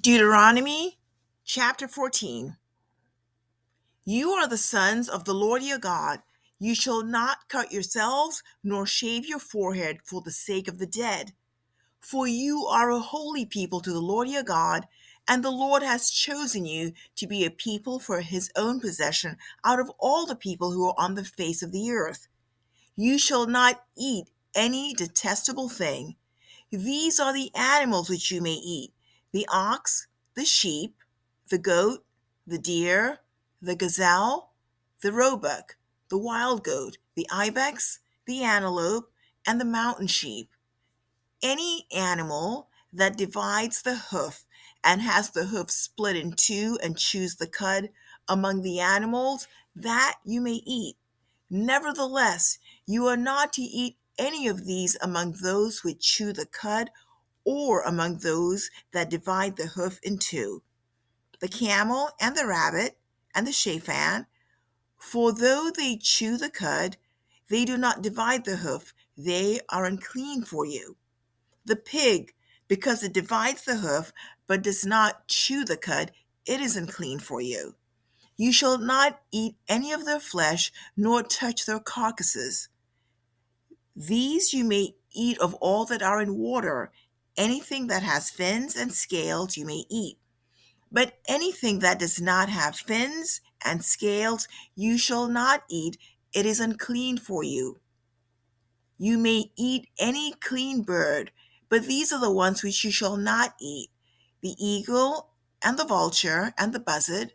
Deuteronomy chapter 14. You are the sons of the Lord your God. You shall not cut yourselves, nor shave your forehead for the sake of the dead. For you are a holy people to the Lord your God, and the Lord has chosen you to be a people for his own possession out of all the people who are on the face of the earth. You shall not eat any detestable thing. These are the animals which you may eat: the ox, the sheep, the goat, the deer, the gazelle, the roebuck, the wild goat, the ibex, the antelope, and the mountain sheep. Any animal that divides the hoof and has the hoof split in two and chews the cud among the animals, that you may eat. Nevertheless, you are not to eat any of these among those which chew the cud, or among those that divide the hoof in two: the camel and the rabbit and the shaphan. For though they chew the cud, they do not divide the hoof, they are unclean for you. The pig, because it divides the hoof, but does not chew the cud, it is unclean for you. You shall not eat any of their flesh, nor touch their carcasses. These you may eat of all that are in water. Anything that has fins and scales you may eat. But anything that does not have fins and scales you shall not eat, it is unclean for you. You may eat any clean bird, but these are the ones which you shall not eat: the eagle, and the vulture, and the buzzard,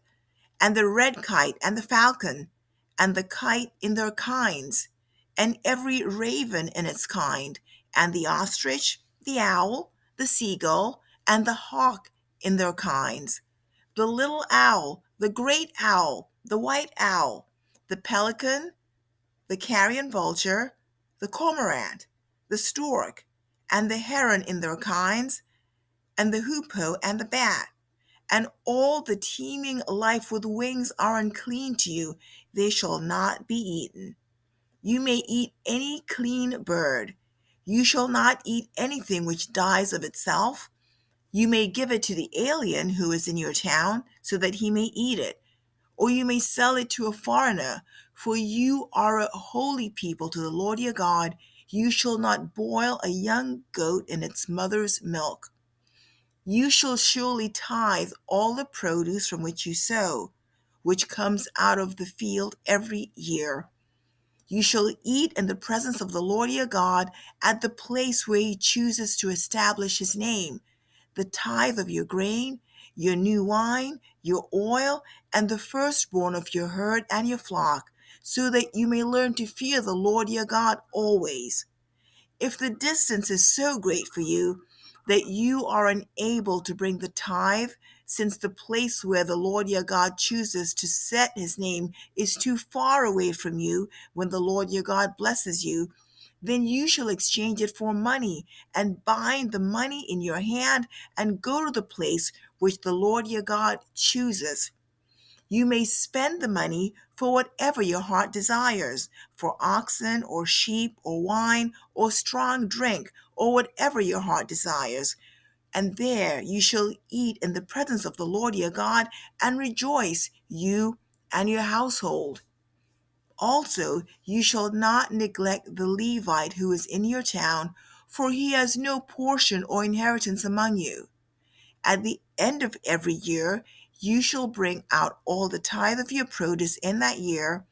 and the red kite, and the falcon, and the kite in their kinds, and every raven in its kind, and the ostrich, the owl, the seagull, and the hawk in their kinds, the little owl, the great owl, the white owl, the pelican, the carrion vulture, the cormorant, the stork, and the heron in their kinds, and the hoopoe and the bat, and all the teeming life with wings are unclean to you, they shall not be eaten. You may eat any clean bird. You shall not eat anything which dies of itself. You may give it to the alien who is in your town, so that he may eat it, or you may sell it to a foreigner, for you are a holy people to the Lord your God. You shall not boil a young goat in its mother's milk. You shall surely tithe all the produce from which you sow, which comes out of the field every year. You shall eat in the presence of the Lord your God at the place where he chooses to establish his name, the tithe of your grain, your new wine, your oil, and the firstborn of your herd and your flock, so that you may learn to fear the Lord your God always. If the distance is so great for you that you are unable to bring the tithe, since the place where the Lord your God chooses to set his name is too far away from you when the Lord your God blesses you, then you shall exchange it for money, and bind the money in your hand, and go to the place which the Lord your God chooses. You may spend the money for whatever your heart desires, for oxen or sheep or wine or strong drink, or whatever your heart desires. And there you shall eat in the presence of the Lord your God, and rejoice, you and your household. Also, you shall not neglect the Levite who is in your town, for he has no portion or inheritance among you. At the end of every year, you shall bring out all the tithe of your produce in that year,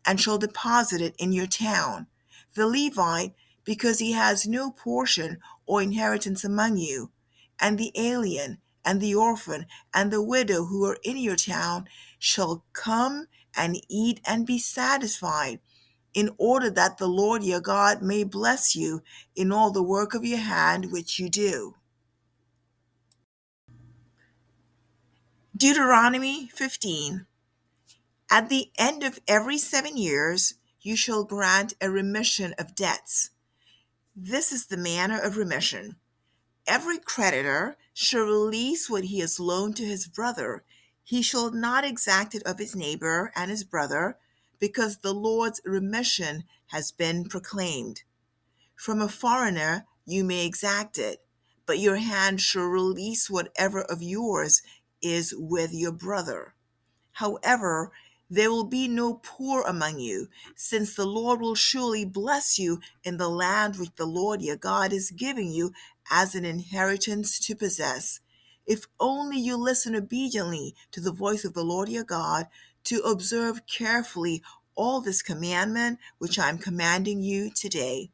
and shall deposit it in your town. The Levite, because he has no portion or inheritance among you, and the alien, and the orphan, and the widow who are in your town, shall come and eat and be satisfied, in order that the Lord your God may bless you in all the work of your hand which you do. Deuteronomy 15. At the end of every 7 years, you shall grant a remission of debts. This is the manner of remission. Every creditor shall release what he has loaned to his brother. He shall not exact it of his neighbor and his brother, because the Lord's remission has been proclaimed. From a foreigner you may exact it, but your hand shall release whatever of yours is with your brother. However, there will be no poor among you, since the Lord will surely bless you in the land which the Lord your God is giving you as an inheritance to possess. If only you listen obediently to the voice of the Lord your God, to observe carefully all this commandment which I am commanding you today.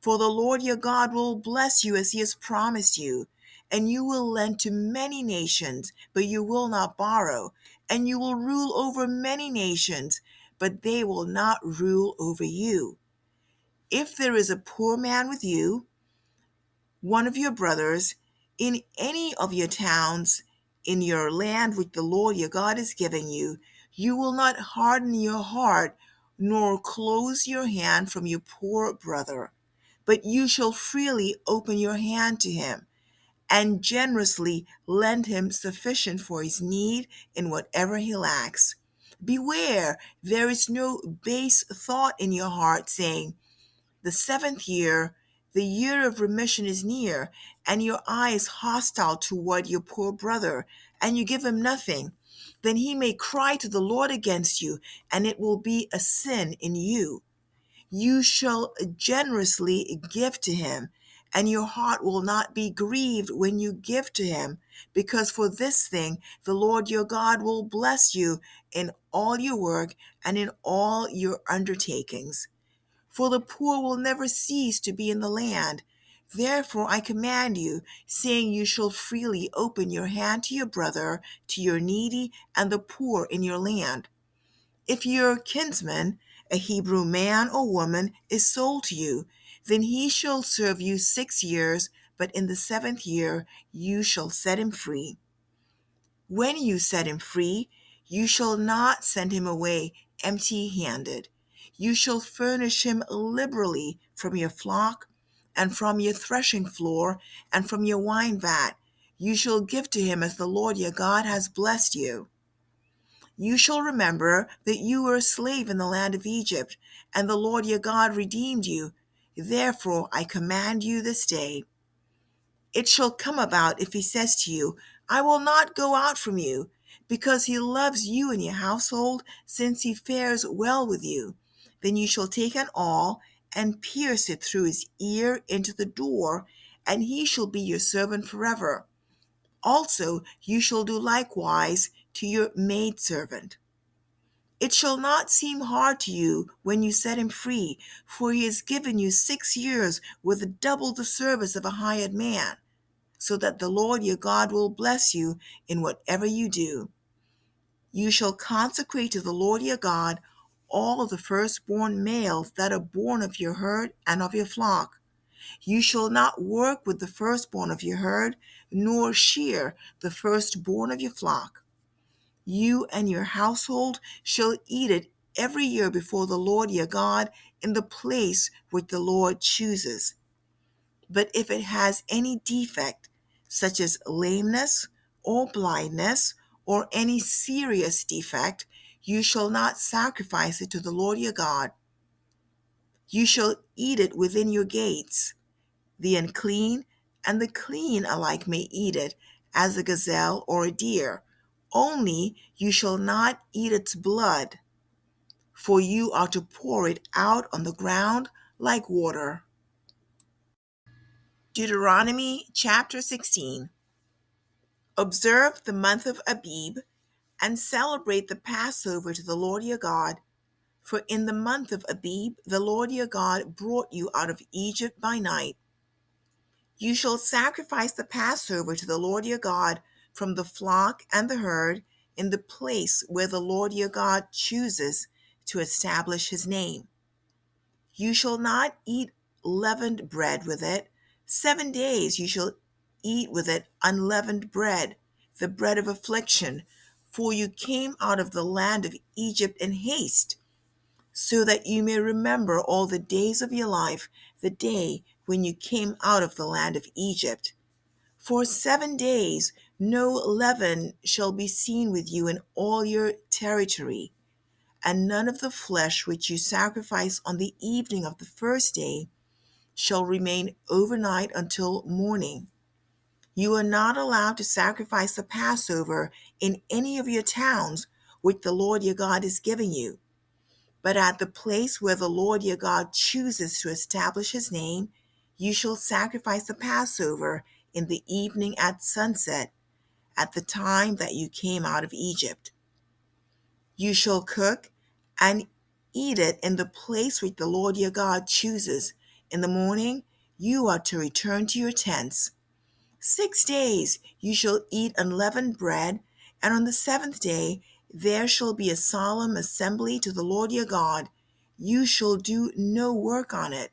For the Lord your God will bless you as he has promised you, and you will lend to many nations, but you will not borrow, and you will rule over many nations, but they will not rule over you. If there is a poor man with you, one of your brothers, in any of your towns, in your land which the Lord your God is giving you, you will not harden your heart, nor close your hand from your poor brother, but you shall freely open your hand to him, and generously lend him sufficient for his need in whatever he lacks. Beware, there is no base thought in your heart, saying, the seventh year, the year of remission is near, and your eye is hostile toward your poor brother, and you give him nothing. Then he may cry to the Lord against you, and it will be a sin in you. You shall generously give to him, and your heart will not be grieved when you give to him, because for this thing the Lord your God will bless you in all your work and in all your undertakings. For the poor will never cease to be in the land. Therefore I command you, saying you shall freely open your hand to your brother, to your needy, and the poor in your land. If your kinsman, a Hebrew man or woman, is sold to you, then he shall serve you 6 years, but in the 7th year you shall set him free. When you set him free, you shall not send him away empty-handed. You shall furnish him liberally from your flock, and from your threshing floor, and from your wine vat. You shall give to him as the Lord your God has blessed you. You shall remember that you were a slave in the land of Egypt, and the Lord your God redeemed you. Therefore I command you this day. It shall come about, if he says to you, I will not go out from you, because he loves you and your household, since he fares well with you, then you shall take an awl and pierce it through his ear into the door, and he shall be your servant forever. Also you shall do likewise to your maidservant. It shall not seem hard to you when you set him free, for he has given you 6 years with double the service of a hired man, so that the Lord your God will bless you in whatever you do. You shall consecrate to the Lord your God all the firstborn males that are born of your herd and of your flock. You shall not work with the firstborn of your herd, nor shear the firstborn of your flock. You and your household shall eat it every year before the Lord your God in the place which the Lord chooses. But if it has any defect, such as lameness or blindness or any serious defect, you shall not sacrifice it to the Lord your God. You shall eat it within your gates. The unclean and the clean alike may eat it, as a gazelle or a deer. Only you shall not eat its blood, for you are to pour it out on the ground like water. Deuteronomy chapter 16. Observe the month of Abib, and celebrate the Passover to the Lord your God. For in the month of Abib the Lord your God brought you out of Egypt by night. You shall sacrifice the Passover to the Lord your God from the flock and the herd in the place where the Lord your God chooses to establish his name. You shall not eat leavened bread with it. 7 days you shall eat with it unleavened bread, the bread of affliction, for you came out of the land of Egypt in haste, so that you may remember all the days of your life, the day when you came out of the land of Egypt. For 7 days no leaven shall be seen with you in all your territory, and none of the flesh which you sacrifice on the evening of the first day shall remain overnight until morning. You are not allowed to sacrifice the Passover in any of your towns which the Lord your God is giving you. But at the place where the Lord your God chooses to establish his name, you shall sacrifice the Passover in the evening at sunset, at the time that you came out of Egypt. You shall cook and eat it in the place which the Lord your God chooses. In the morning you are to return to your tents. 6 days you shall eat unleavened bread, and on the seventh day there shall be a solemn assembly to the Lord your God. You shall do no work on it.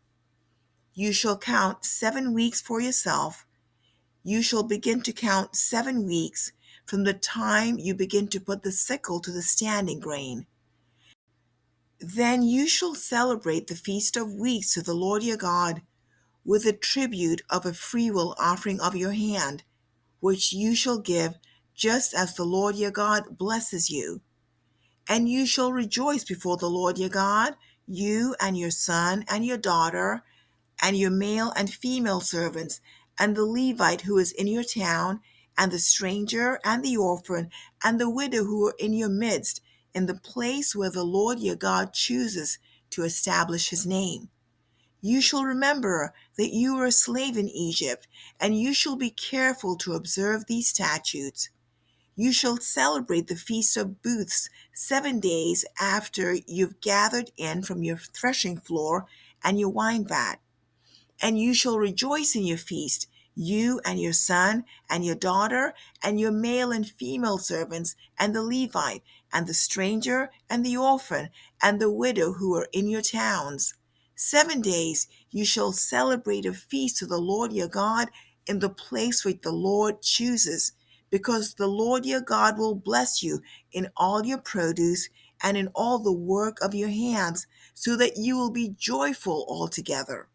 You shall count 7 weeks for yourself. You shall begin to count 7 weeks from the time you begin to put the sickle to the standing grain. Then you shall celebrate the Feast of Weeks to the Lord your God with a tribute of a freewill offering of your hand, which you shall give just as the Lord your God blesses you. And you shall rejoice before the Lord your God, you and your son and your daughter, and your male and female servants, and the Levite who is in your town, and the stranger, and the orphan, and the widow who are in your midst, in the place where the Lord your God chooses to establish his name. You shall remember that you were a slave in Egypt, and you shall be careful to observe these statutes. You shall celebrate the Feast of Booths 7 days after you've gathered in from your threshing floor and your wine vat. And you shall rejoice in your feast, you and your son and your daughter, and your male and female servants, and the Levite, and the stranger, and the orphan, and the widow who are in your towns. 7 days you shall celebrate a feast to the Lord your God in the place which the Lord chooses, because the Lord your God will bless you in all your produce and in all the work of your hands, so that you will be joyful altogether.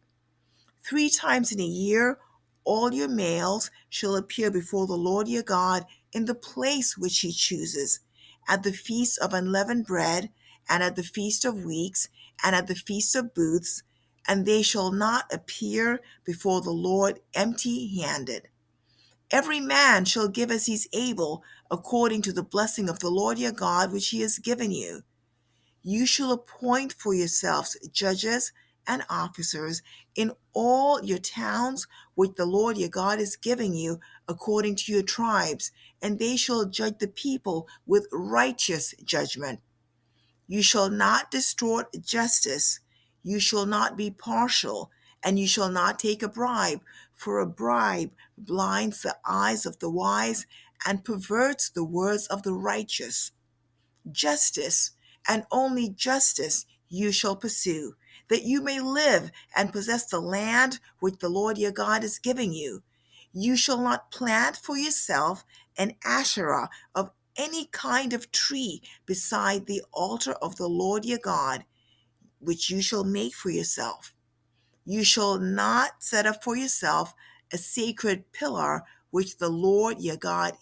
3 times in a year, all your males shall appear before the Lord your God in the place which he chooses, at the feast of unleavened bread, and at the feast of weeks, and at the feast of booths, and they shall not appear before the Lord empty-handed. Every man shall give as he is able, according to the blessing of the Lord your God which he has given you. You shall appoint for yourselves judges and officers in all your towns which the Lord your God is giving you according to your tribes, and they shall judge the people with righteous judgment. You shall not distort justice. You shall not be partial, and you shall not take a bribe, for a bribe blinds the eyes of the wise and perverts the words of the righteous. Justice, and only justice, you shall pursue, that you may live and possess the land which the Lord your God is giving you. You shall not plant for yourself an Asherah of any kind of tree beside the altar of the Lord your God, which you shall make for yourself. You shall not set up for yourself a sacred pillar which the Lord your God